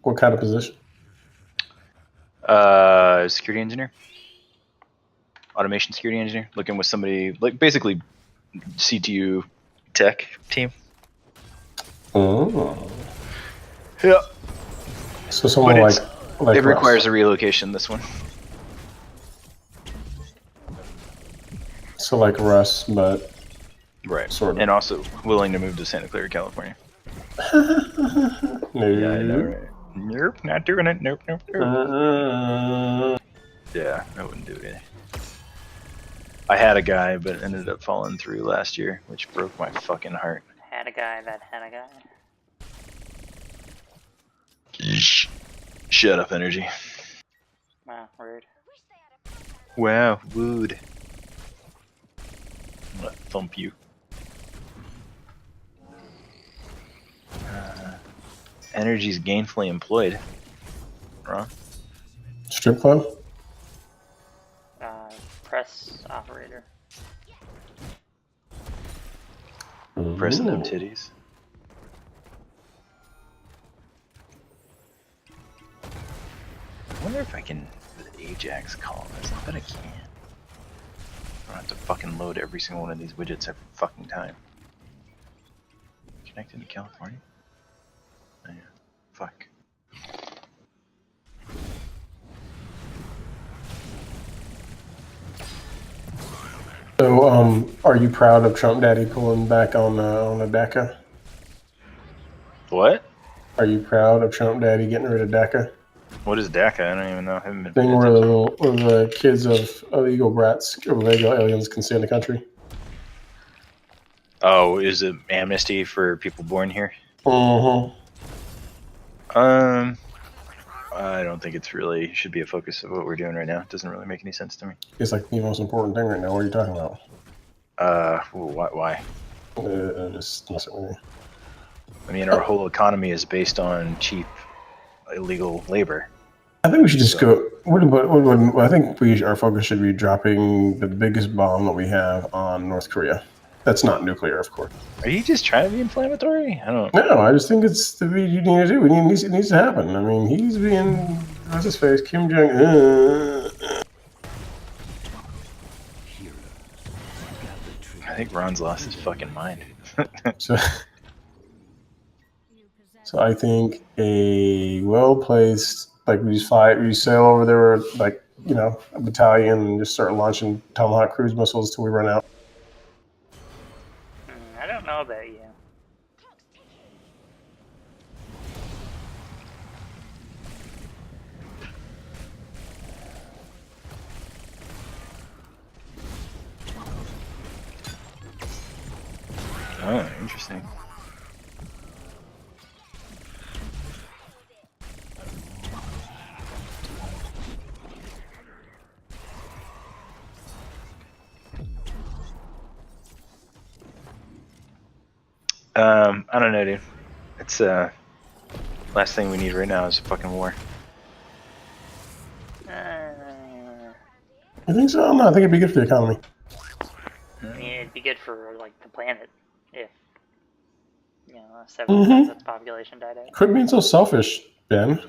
What kind of position? Security engineer. Automation security engineer. Looking with somebody, like, basically CTU tech team. Oh. Yeah. So someone like it Russ. requires a relocation, this one. So like Russ, but right. Sort of. And also willing to move to Santa Clara, California. No. Yeah, I know, right? Nope, not doing it. Nope. Yeah, I wouldn't do it either. I had a guy, but ended up falling through last year, which broke my fucking heart. Had a guy that had a guy. Shut up, Energy. Wow, rude. Wow, wood. I'm gonna thump you. Energy's gainfully employed. Wrong. Strip club? Press operator. Pressing them titties. I wonder if I can with Ajax call this. I bet I can. I don't have to fucking load every single one of these widgets every fucking time. Connecting to California? Oh, yeah. Fuck. So, are you proud of Trump Daddy pulling back on a DACA? What? Are you proud of Trump Daddy getting rid of DACA? What is DACA? I don't even know. I haven't been Thing where the kids of illegal brats or illegal aliens can stay in the country. Oh, is it amnesty for people born here? I don't think it's really should be a focus of what we're doing right now. It doesn't really make any sense to me. It's like the most important thing right now. What are you talking about? Why? Just messing with you. I mean, our whole economy is based on cheap, illegal labor. I think we should just go. I think our focus should be dropping the biggest bomb that we have on North Korea. That's not nuclear, of course. Are you just trying to be inflammatory? I don't. No, I just think it's the you need to do. It needs to happen. I mean, he's being what's his face, Kim Jong. I think Ron's lost his fucking mind. So I think a well-placed, like we sail over there, like, you know, a battalion and just start launching Tomahawk cruise missiles till we run out. I don't know about you. Oh, interesting. I don't know, dude. It's last thing we need right now is a fucking war. You think so? No, I think it'd be good for the economy. I mean, it'd be good for like the planet if several times its population died out. Quit being so selfish, Ben.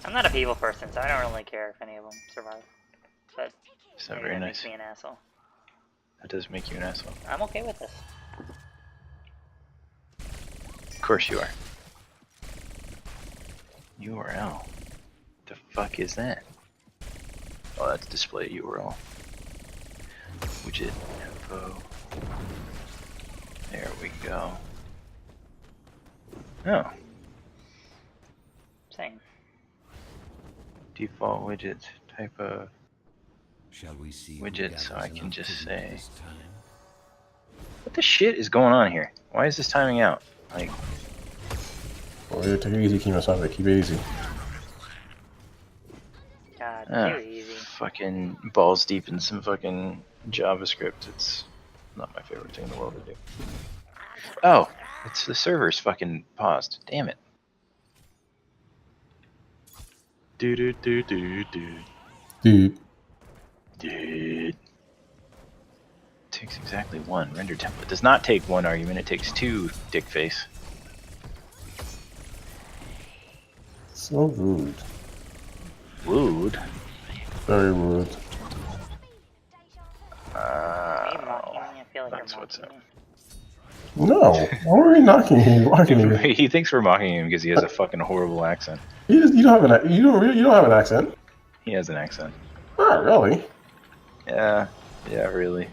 I'm not a people person, so I don't really care if any of them survive. But it's not very nice. Makes me an asshole. That does make you an asshole. I'm okay with this. Of course you are. URL. The fuck is that? Oh, that's display URL. Widget info. There we go. Oh. Same. Default widget type of Shall we see widget, so I can just say. What the shit is going on here? Why is this timing out? Like. Well, take it easy, Kemosabe. Keep it easy. God, too easy. Fucking balls deep in some fucking JavaScript. It's not my favorite thing in the world to do. Oh, it's the server's fucking paused. Damn it. Dude. takes exactly one. Render template does not take one argument, it takes two, dickface. So rude. Wooed. Very rude. Are you mocking me? I feel like That's you're what's mocking up. me. No. Why are we knocking you? Mocking you? He thinks we're mocking him because he has a fucking horrible accent. You don't have an you don't have an accent. He has an accent. Not really. Yeah, really.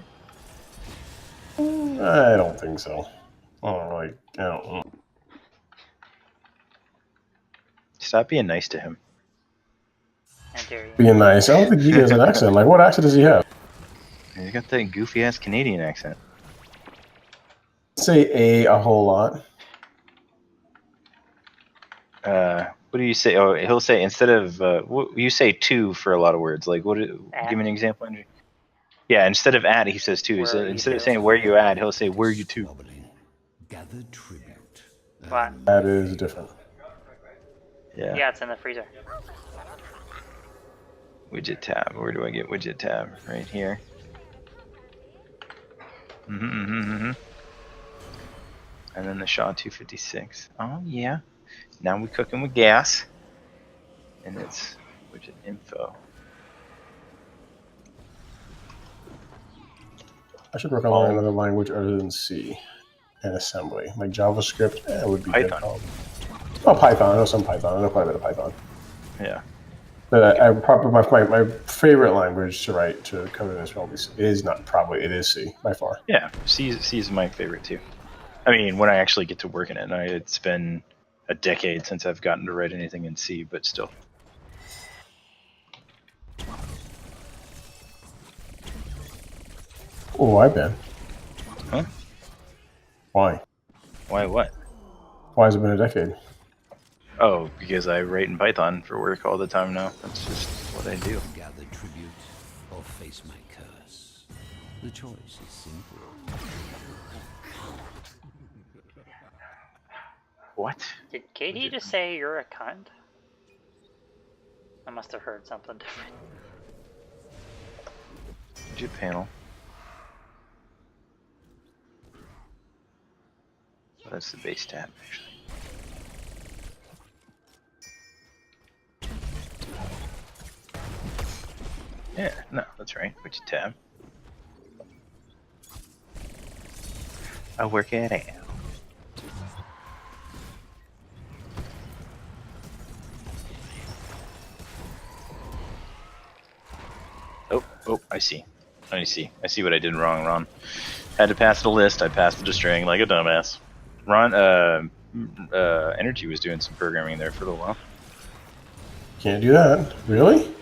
I don't think so. I don't know. Stop being nice to him. How dare you? Being nice. I don't think he has an accent. Like, what accent does he have? He's got that goofy ass Canadian accent. Say a whole lot. What do you say? Oh, he'll say instead of you say two for a lot of words. Like what? Give me an example, Andrew. Yeah, instead of at, he says two. Where So are you instead of two? saying where you at, he'll say where you to. Gather tribute. What? That is different. Yeah. Yeah, it's in the freezer. Widget tab. Where do I get widget tab? Right here. And then the Shaw 256. Oh yeah. Now we're cooking with gas. And it's widget info. I should work on learning another language other than C and assembly. Like JavaScript, would be Python. good. Oh, Python. I know some Python. I know quite a bit of Python. Yeah. But I probably my favorite language to write to code in it is C by far. Yeah. C is my favorite too. I mean, when I actually get to work in it, and it's been a decade since I've gotten to write anything in C, but still. Oh, why, Ben? Huh? Why? Why what? Why has it been a decade? Oh, because I write in Python for work all the time now. That's just what I do. Gather tribute or face my curse. The choice is simple. What? Did Katie just say you're a cunt? I must have heard something different. Widget panel. Oh, that's the base tab, actually. Yeah, no, that's right. Widget tab. I'll work it out. Oh, I see. I see what I did wrong, Ron. Had to pass the list. I passed it to string like a dumbass. Ron, Energy was doing some programming there for a little while. Can't do that. Really?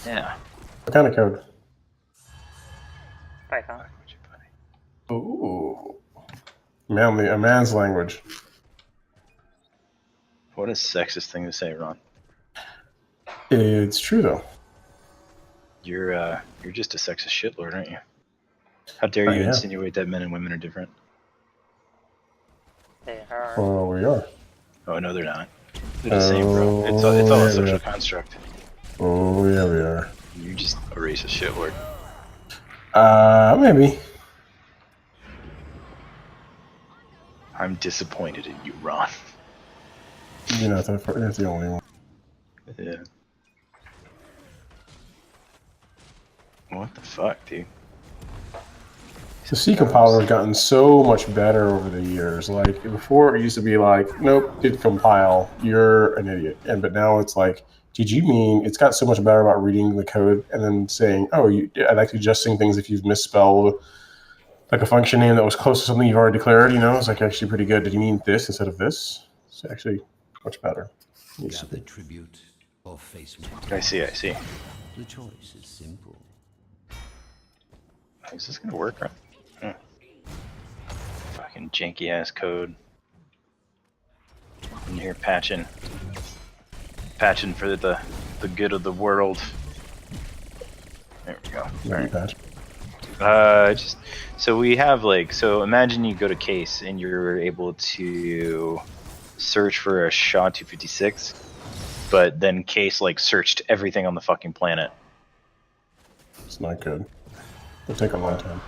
Yeah. What kind of code? Python. Ooh. A man's language. What a sexist thing to say, Ron. It's true though. You're just a sexist shitlord, aren't you? How dare you Yeah. insinuate that men and women are different? They are. Oh, we are. Oh no, they're not. They're the same, bro. It's all yeah, a social yeah. construct. Oh, yeah, we are. You're just a racist shitlord. Maybe. I'm disappointed in you, Ron. You're not that's the only one. Yeah. What the fuck, dude? The C compiler has gotten so much better over the years. Like before, it used to be like, nope, did compile, you're an idiot. But now it's like, did you mean? It's got so much better about reading the code and then saying, oh, I'd like adjusting things if you've misspelled like a function name that was close to something you've already declared. It's like actually pretty good. Did you mean this instead of this? It's actually much better. Gather tribute or face my curse. I see. The choice is simple. Is this gonna work, right? Fucking janky ass code. In here patching for the good of the world. There we go. Alright. Just so we have so imagine you go to case and you're able to search for a SHA 256, but then case searched everything on the fucking planet. It's not good. It'll take a long time.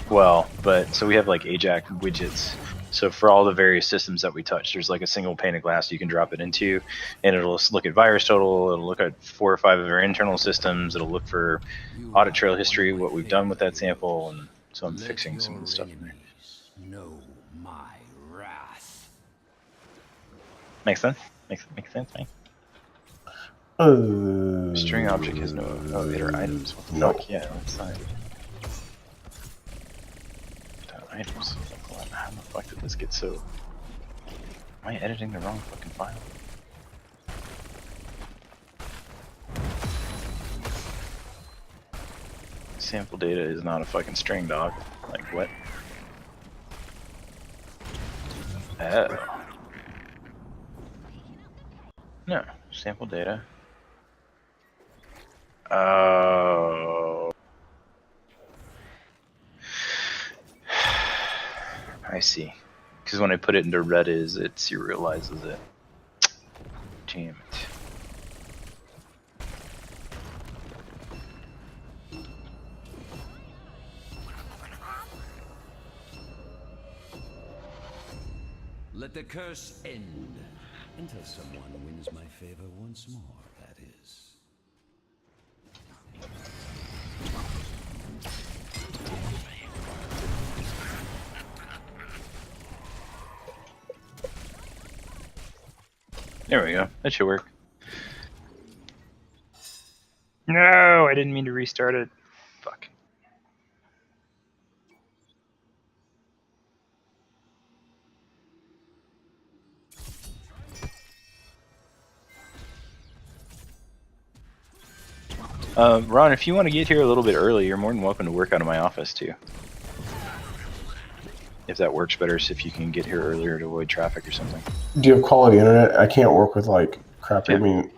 Well, but so we have like AJAX widgets. So for all the various systems that we touch, there's like a single pane of glass you can drop it into, and it'll look at virus total. It'll look at 4 or 5 of our internal systems. It'll look for audit trail history, what we've done with that sample, and so I'm fixing some of the stuff in there. Know my wrath. Makes sense. Makes sense, man. String object has no elevator items. What the fuck? Yeah, that's fine. Items. How the fuck did this get so... Am I editing the wrong fucking file? Sample data is not a fucking string, dog. Like, what? Oh. No, sample data. Oh. I see. Because when I put it into Redis, it serializes it. Damn it. Let the curse end. Until someone wins my favor once more, that is. There we go. That should work. No, I didn't mean to restart it. Fuck. Ron, if you want to get here a little bit early, you're more than welcome to work out of my office too. If that works better, so if you can get here earlier to avoid traffic or something. Do you have quality internet? I can't work with like crap. Yeah. I mean,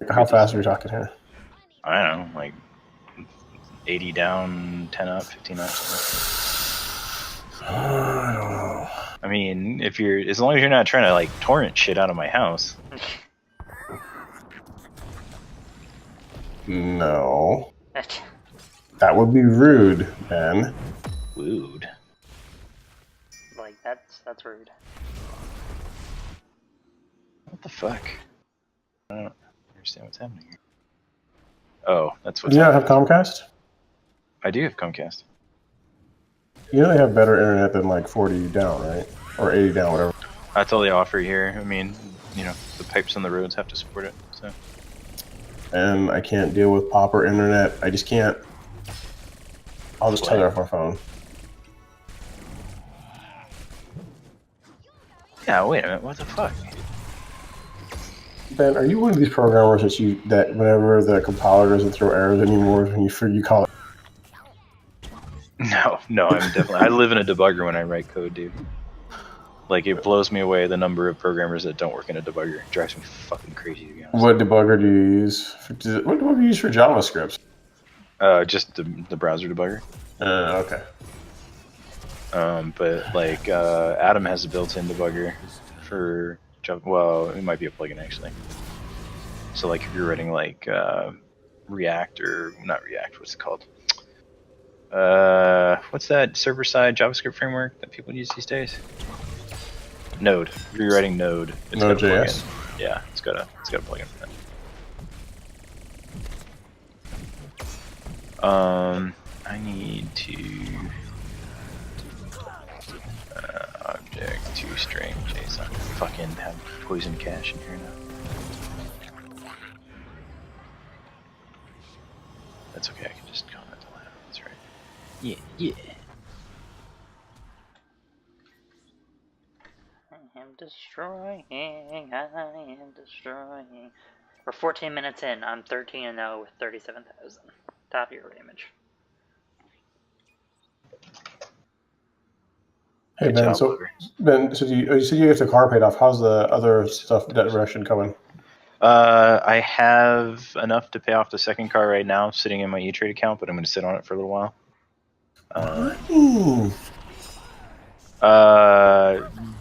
how fast are we talking here? I don't know, like 80 down, 10 up, 15 up. Something. I don't know. I mean, if you're, as long as you're not trying to like torrent shit out of my house. No. That would be rude, Ben. Rude. Like that's rude. What the fuck? I don't understand what's happening here. Oh, that's what's Do you not have happening. Comcast? I do have Comcast. You know they have better internet than like 40 down, right? Or 80 down, whatever. That's all they offer here. I mean, you know, the pipes on the roads have to support it, so. And I can't deal with popper internet. I just can't. I'll just tether off my phone. Yeah, wait a minute, what the fuck? Ben, are you one of these programmers that whenever the compiler doesn't throw errors anymore, when you call it? No, I'm definitely. I live in a debugger when I write code, dude. Like, it blows me away the number of programmers that don't work in a debugger. It drives me fucking crazy, to be honest. What debugger do you use? What debugger do you use for JavaScript? Just the browser debugger. Okay. But like Adam has a built-in debugger for Java. Well, it might be a plugin actually. So like if you're writing like React or not React, what's it called? What's that server-side JavaScript framework that people use these days? Node. If you're writing Node, it's got a Node.js. plugin. Yeah, it's got a plugin for that. I need to object to string JSON. Fucking have poison cache in here now. That's okay. I can just comment aloud. That's right. Yeah. I am destroying. We're 14 minutes in. I'm 13-0 with 37,000. Top of your image. Hey Good Ben, job, so Oliver. you said you get the car paid off. How's the other stuff debt reduction coming? I have enough to pay off the second car right now, sitting in my E-Trade account, but I'm going to sit on it for a little while.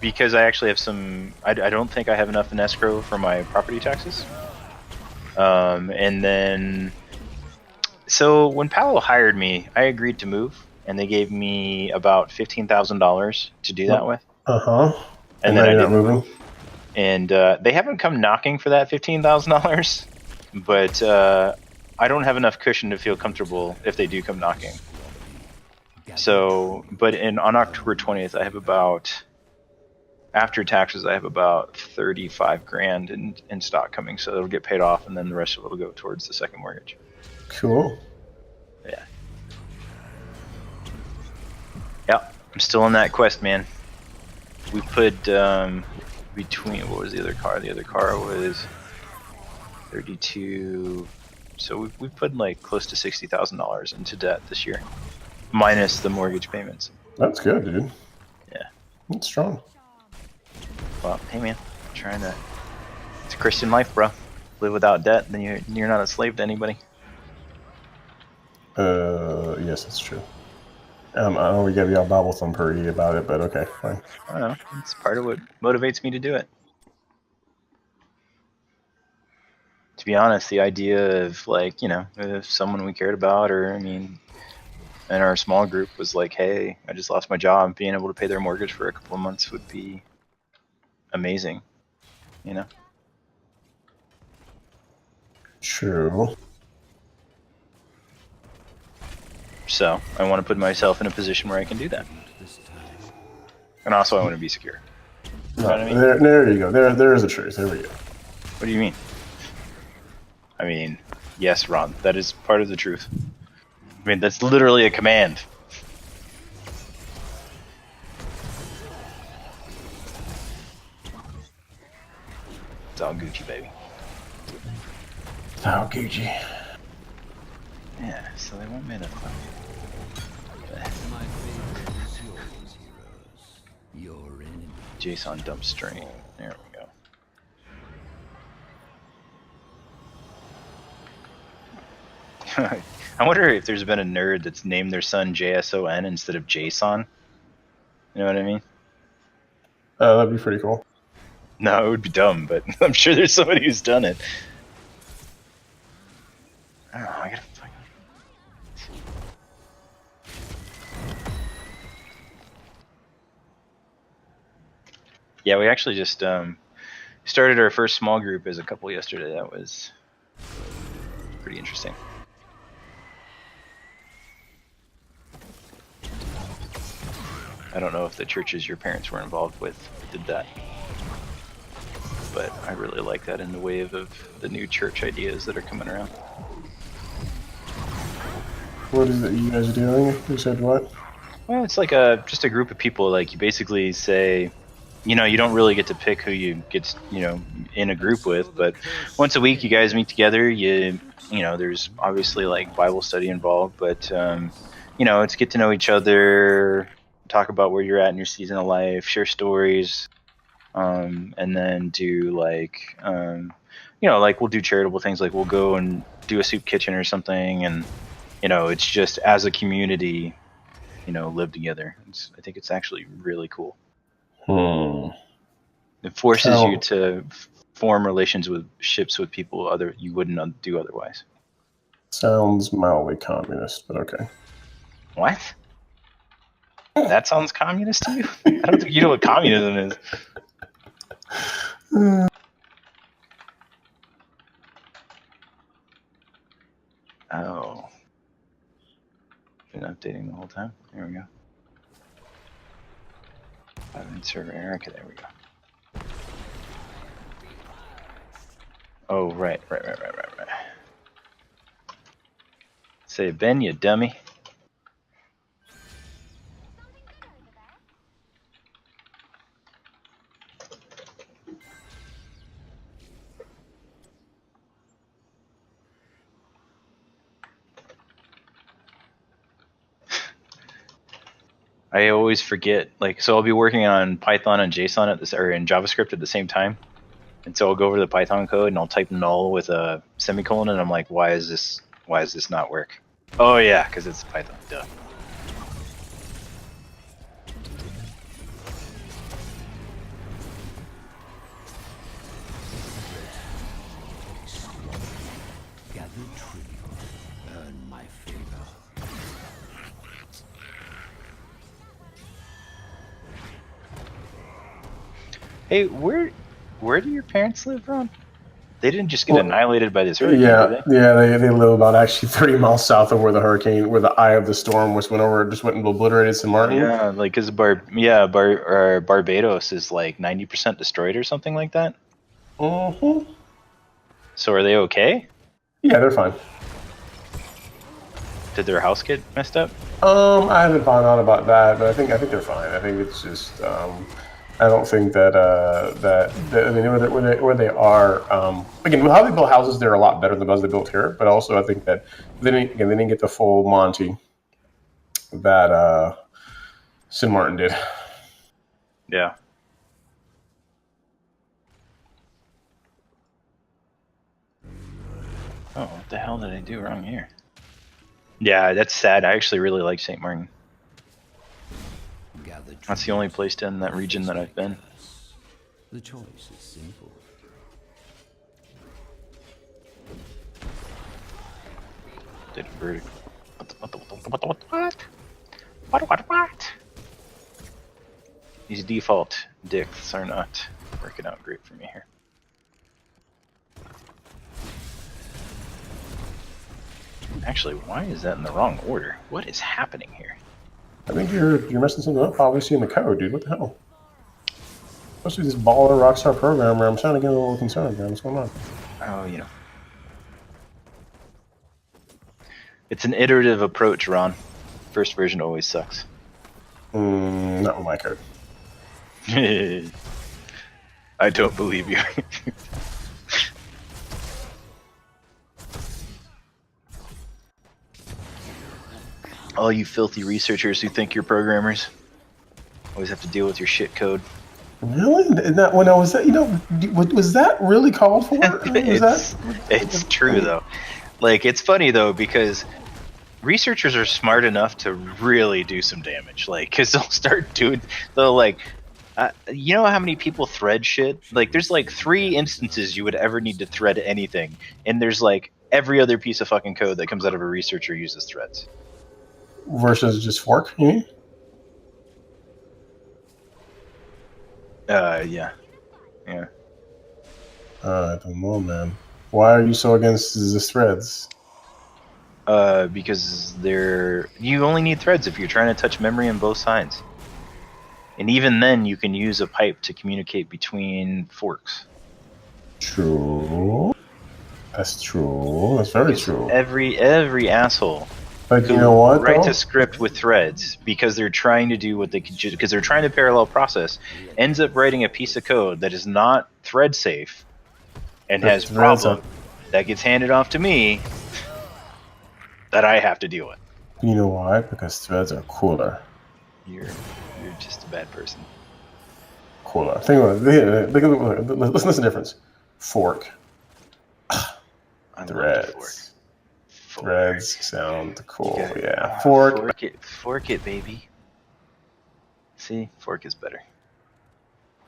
Because I actually have some. I don't think I have enough in escrow for my property taxes. And then, so when Paolo hired me, I agreed to move and they gave me about $15,000 to do that with. And then now I you're not didn't. moving? And they haven't come knocking for that $15,000, but I don't have enough cushion to feel comfortable if they do come knocking. So, but on October 20th, I have about, after taxes, I have about 35 grand in stock coming, so it'll get paid off, and then the rest of it will go towards the second mortgage. Cool. Yeah. Yep, I'm still on that quest, man. We put between, what was the other car? The other car was 32. So we put like close to $60,000 into debt this year, minus the mortgage payments. That's good, dude. Yeah. That's strong. Well, hey man, trying to. It's a Christian life, bro. Live without debt, then you're not a slave to anybody. Yes, that's true. I know we gotta be all Bible thumpery about it, but okay, fine. I don't know. It's part of what motivates me to do it. To be honest, the idea of like, you know, if someone we cared about, or I mean, in our small group was like, hey, I just lost my job, being able to pay their mortgage for a couple of months would be amazing, you know? True. So I want to put myself in a position where I can do that. And also I want to be secure. You know what I mean? There you go. There is a truth. There we go. What do you mean? I mean, yes, Ron, that is part of the truth. I mean, that's literally a command. It's all Gucci, baby. It's all Gucci. Yeah, so they want me to fuck. My favor is yours, heroes. Your enemy. JSON dump string. There we go. I wonder if there's been a nerd that's named their son JSON instead of JSON. You know what I mean? That'd be pretty cool. No, it would be dumb, but I'm sure there's somebody who's done it. I don't know, I gotta fucking... Yeah, we actually just started our first small group as a couple yesterday. That was pretty interesting. I don't know if the churches your parents were involved with did that, but I really like that in the wave of the new church ideas that are coming around. What is it you guys are doing? You said what? Well, it's like just a group of people. Like you basically say, you know, you don't really get to pick who you get, you know, in a group with, but once a week you guys meet together. You know, there's obviously like Bible study involved, but you know, it's get to know each other, talk about where you're at in your season of life, share stories, and then do like, you know, like we'll do charitable things, like we'll go and do a soup kitchen or something, and you know, it's just as a community, you know, live together. I think it's actually really cool. It forces you to form relationships with people you wouldn't do otherwise. Sounds mildly communist, but okay. What? That sounds communist to you? I don't think you know what communism is. Oh. Been updating the whole time? There we go. Server error. Okay, there we go. Oh, right. Say, Ben, you dummy. I always forget, like, so I'll be working on Python and JSON or in JavaScript at the same time. And so I'll go over the Python code and I'll type null with a semicolon, and I'm like, why is this not work? Oh yeah, because it's Python, duh. Gather tribute. Earn my favor. Hey, where do your parents live, Ron? They didn't just get Well, annihilated by this hurricane, Yeah, did they? yeah, they live about actually 30 miles south of where the eye of the storm, which went over, just went and obliterated St. Martin. Yeah, like because Barbados is like 90% destroyed or something like that. Mm-hmm. So are they okay? Yeah, they're fine. Did their house get messed up? I haven't found out about that, but I think they're fine. I think it's just I don't think that I mean where they are again with how they build houses, they're a lot better than those they built here. But also I think that they didn't get the full Monty that St. Martin did. Yeah. Oh, what the hell did I do wrong here? Yeah, that's sad. I actually really like St. Martin. That's the only place in that region that I've been. The choice is simple. Did bird. What? These default dicks are not working out great for me here. Actually, why is that in the wrong order? What is happening here? I think you're messing something up, obviously in the code, dude. What the hell? Especially this baller rockstar programmer. I'm starting to get a little concerned, man. What's going on? Oh, you know. It's an iterative approach, Ron. First version always sucks. Not with my code. I don't believe you. All you filthy researchers who think you're programmers always have to deal with your shit code. Really? Not when I was that? You know, was that really called for? It's true though. Like it's funny though because researchers are smart enough to really do some damage. Like, cause they'll like, you know how many people thread shit? Like, there's like 3 instances you would ever need to thread anything, and there's like every other piece of fucking code that comes out of a researcher uses threads. Versus just fork, you mean? Yeah. I don't know, man. Why are you so against the threads? Because you only need threads if you're trying to touch memory on both sides. And even then, you can use a pipe to communicate between forks. True. That's true. That's very true. Every asshole. But you know what? Writes a script with threads because they're trying to do what they can do, because they're trying to parallel process, ends up writing a piece of code that is not thread safe and has problems that gets handed off to me that I have to deal with. You know why? Because threads are cooler. You're just a bad person. Cooler. Think about it. Listen to the difference. Fork. Threads. Threads sound cool. Yeah. Fork. Fork it, baby. See, fork is better.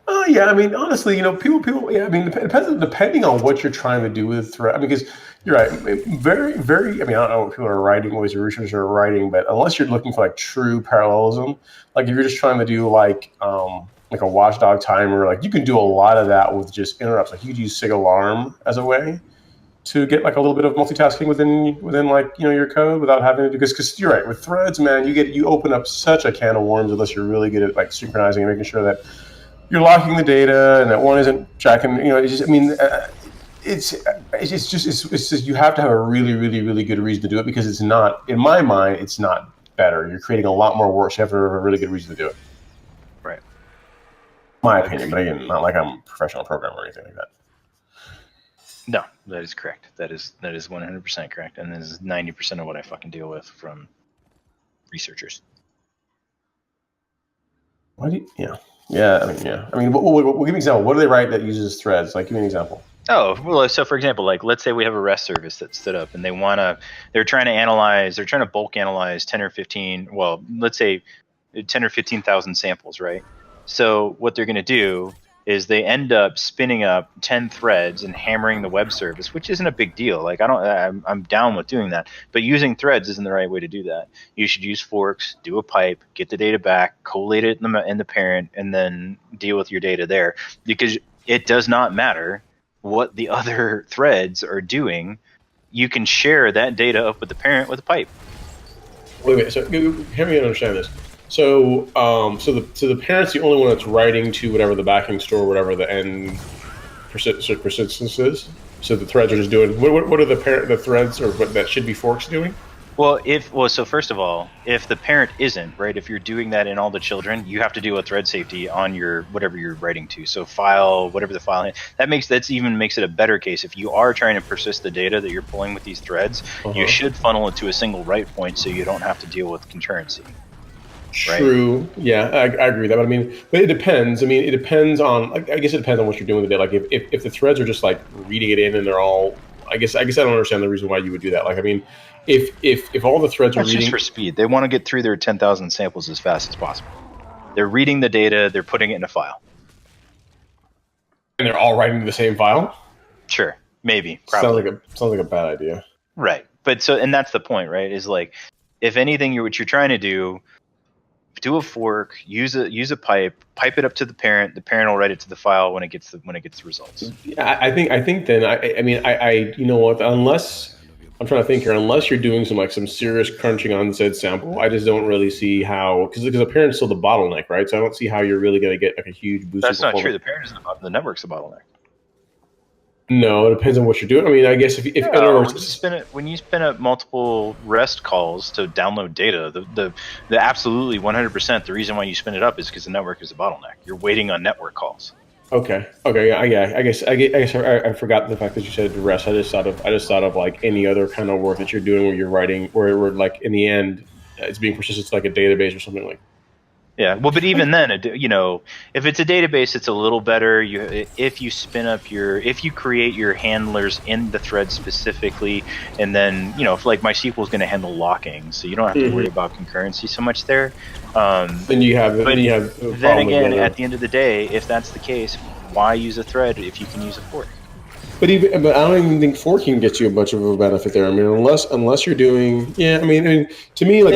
Oh yeah, I mean, honestly, you know, people. Yeah, I mean, depending on what you're trying to do with thread. I mean, because you're right, very, very. I mean, I don't know what people are writing, what your researchers are writing, but unless you're looking for like true parallelism, like if you're just trying to do like a watchdog timer, like you can do a lot of that with just interrupts. Like you could use sig alarm as a way to get like a little bit of multitasking within like, you know, your code without having to do, because you're right, with threads, man, you open up such a can of worms unless you're really good at like synchronizing and making sure that you're locking the data and that one isn't tracking. You know, it's just, I mean, it's just you have to have a really, really, really good reason to do it, because it's not, in my mind, it's not better. You're creating a lot more work. So you have to have a really good reason to do it. Right. My opinion, but again, not like I'm a professional programmer or anything like that. No, that is correct. That is 100% correct, and this is 90% of what I fucking deal with from researchers. Why do you, yeah. Yeah, I mean, yeah. I mean, we'll give me an example. What do they write that uses threads? Like, give me an example. Oh, well, so for example, like let's say we have a REST service that's stood up and they're trying to bulk analyze 10 or 15, well, let's say 10 or 15,000 samples, right? So what they're going to do is they end up spinning up 10 threads and hammering the web service, which isn't a big deal. Like I'm down with doing that, but using threads isn't the right way to do that. You should use forks, do a pipe, get the data back, collate it in the parent, and then deal with your data there, because it does not matter what the other threads are doing. You can share that data up with the parent with a pipe. Wait. So help me understand this. So, so the parent's the only one that's writing to whatever the backing store, whatever the end persistence is. So the threads are just doing what are the threads or what that should be forks doing? Well, so first of all, if the parent isn't, right, if you're doing that in all the children, you have to deal with thread safety on your whatever you're writing to. So file, whatever the file, that even makes it a better case. If you are trying to persist the data that you're pulling with these threads, you should funnel it to a single write point so you don't have to deal with concurrency. True. Right? Yeah, I agree with that. But I mean, but it depends. I mean, it depends on. I guess it depends on what you're doing with the data. Like if the threads are just like reading it in and they're all. I guess I don't understand the reason why you would do that. Like I mean, if all the threads are reading, just for speed. They want to get through their 10,000 samples as fast as possible. They're reading the data. They're putting it in a file. And they're all writing to the same file. Sure, maybe. Probably. Sounds like a bad idea. Right, but and that's the point, right? Is like, if anything, what you're trying to do a fork, use a pipe it up to the parent. The parent will write it to the file when it gets the results. I think then I mean you know what, unless I'm trying to think here, unless you're doing some serious crunching on said sample, I just don't really see how, because the parent's still the bottleneck, right? So I don't see how you're really going to get like a huge boost. That's not true. The parent is the network's the bottleneck. No, it depends on what you're doing. I mean, I guess if in other words, when you spin up multiple REST calls to download data, the absolutely 100% the reason why you spin it up is because the network is a bottleneck. You're waiting on network calls. Okay. Yeah. I guess I forgot the fact that you said REST. I just thought of like any other kind of work that you're doing where you're writing, where like in the end it's being persisted to like a database or something like. Yeah, well, but even then, if it's a database, it's a little better. If you create your handlers in the thread specifically, and then if like MySQL is going to handle locking, so you don't have to worry about concurrency so much there. Then you have. Then again, at the end of the day, if that's the case, why use a thread if you can use a fork? But I don't even think forking gets you much of a benefit there. I mean, unless you're doing, I mean, to me, like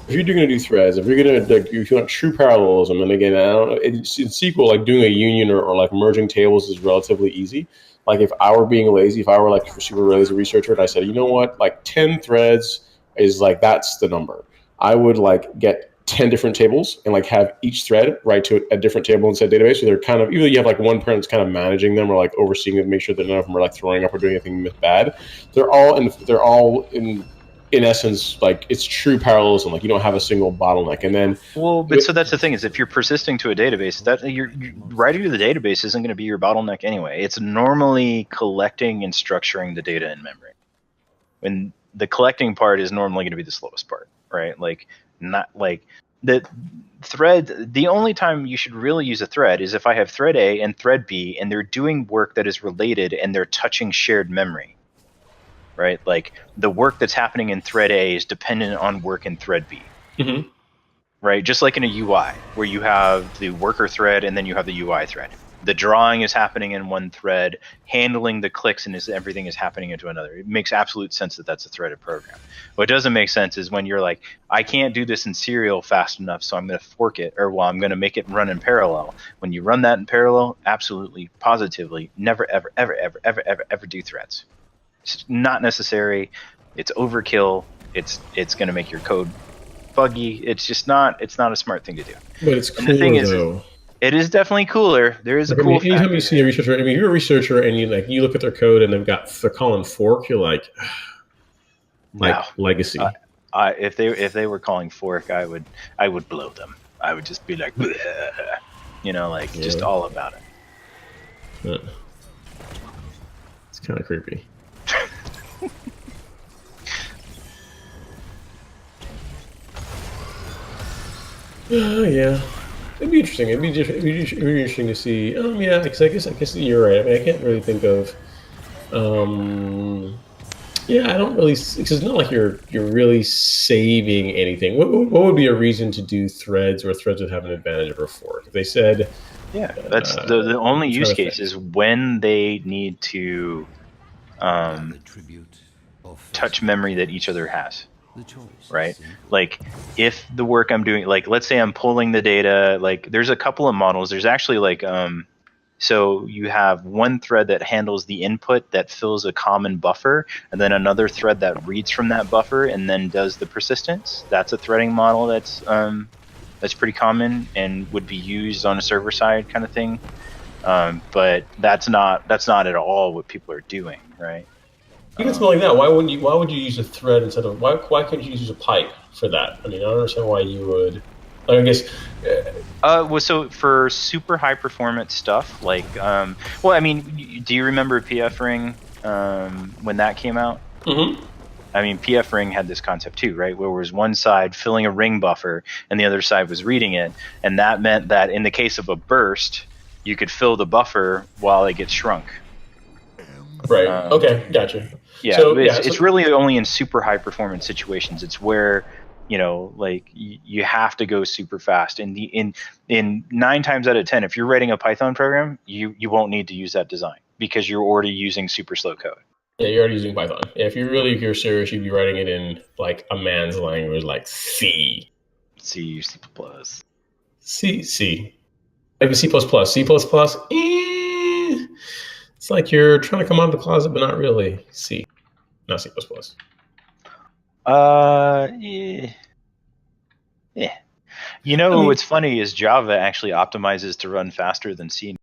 if you're going to do threads, if you want true parallelism, and again, in SQL, like doing a union or like merging tables is relatively easy. Like if I were being lazy, if I were like a super lazy researcher, and I said, you know what, like 10 threads is like, that's the number. I would like get 10 different tables and like have each thread write to a different table inside database. So they're kind of, either you have like one parent that's kind of managing them or like overseeing them, make sure that none of them are like throwing up or doing anything bad. They're all in essence, like it's true parallelism. Like you don't have a single bottleneck, and then so that's the thing, is if you're persisting to a database, that you're writing to the database isn't going to be your bottleneck anyway. It's normally collecting and structuring the data in memory. And the collecting part is normally going to be the slowest part, right? Like not like the thread. The only time you should really use a thread is if I have thread A and thread B, and they're doing work that is related and they're touching shared memory. Right, like the work that's happening in thread A is dependent on work in thread B. Mm-hmm. Right, just like in a UI where you have the worker thread and then you have the UI thread. The drawing is happening in one thread, handling the clicks and everything is happening into another. It makes absolute sense that that's a threaded program. What doesn't make sense is when you're like, I can't do this in serial fast enough, so I'm going to fork it, or I'm going to make it run in parallel. When you run that in parallel, absolutely, positively, never, ever, ever, ever, ever, ever, ever do threads. It's not necessary. It's overkill. It's going to make your code buggy. It's not a smart thing to do. But it's cooler though. It is definitely cooler. There is a cool. Anytime you see a researcher, I mean, if you're a researcher and you look at their code and they're calling fork, you're like legacy. If they were calling fork, I would blow them. I would just be like, just all about it. It's kind of creepy. Yeah, it'd be interesting. It'd be interesting to see. Because I guess you're right. I mean, I can't really think of. I don't really, because it's not like you're really saving anything. What would be a reason to do threads, or threads would have an advantage over a fork? If they said, Yeah, that's the only use trying to case think. is when they need to Gather tribute or touch face memory that each other has. the choice Right? is simple. Like if the work I'm doing, like let's say I'm pulling the data, like there's a couple of models. There's actually like so you have one thread that handles the input that fills a common buffer, and then another thread that reads from that buffer and then does the persistence. That's a threading model that's pretty common and would be used on a server side kind of thing. But that's not at all what people are doing, right? Even something like that, why would you use a thread instead of why couldn't you use a pipe for that? I mean, I don't understand why you would. I guess. Well, so for super high performance stuff, like, well, I mean, do you remember PF Ring when that came out? Mm-hmm. I mean, PF Ring had this concept too, right? Where it was one side filling a ring buffer and the other side was reading it, and that meant that in the case of a burst, you could fill the buffer while it gets shrunk. Right. Okay. Gotcha. Yeah, So it's really only in super high performance situations. It's where like you have to go super fast. And in 9 times out of 10, if you're writing a Python program, you won't need to use that design because you're already using super slow code. Yeah, you're already using Python. Yeah, if you're serious, you'd be writing it in like a man's language, like C. C, C plus. C. Maybe C++. C++. It's like you're trying to come out of the closet, but not really. C, not C++. Yeah. Yeah. I mean, What's funny is Java actually optimizes to run faster than C.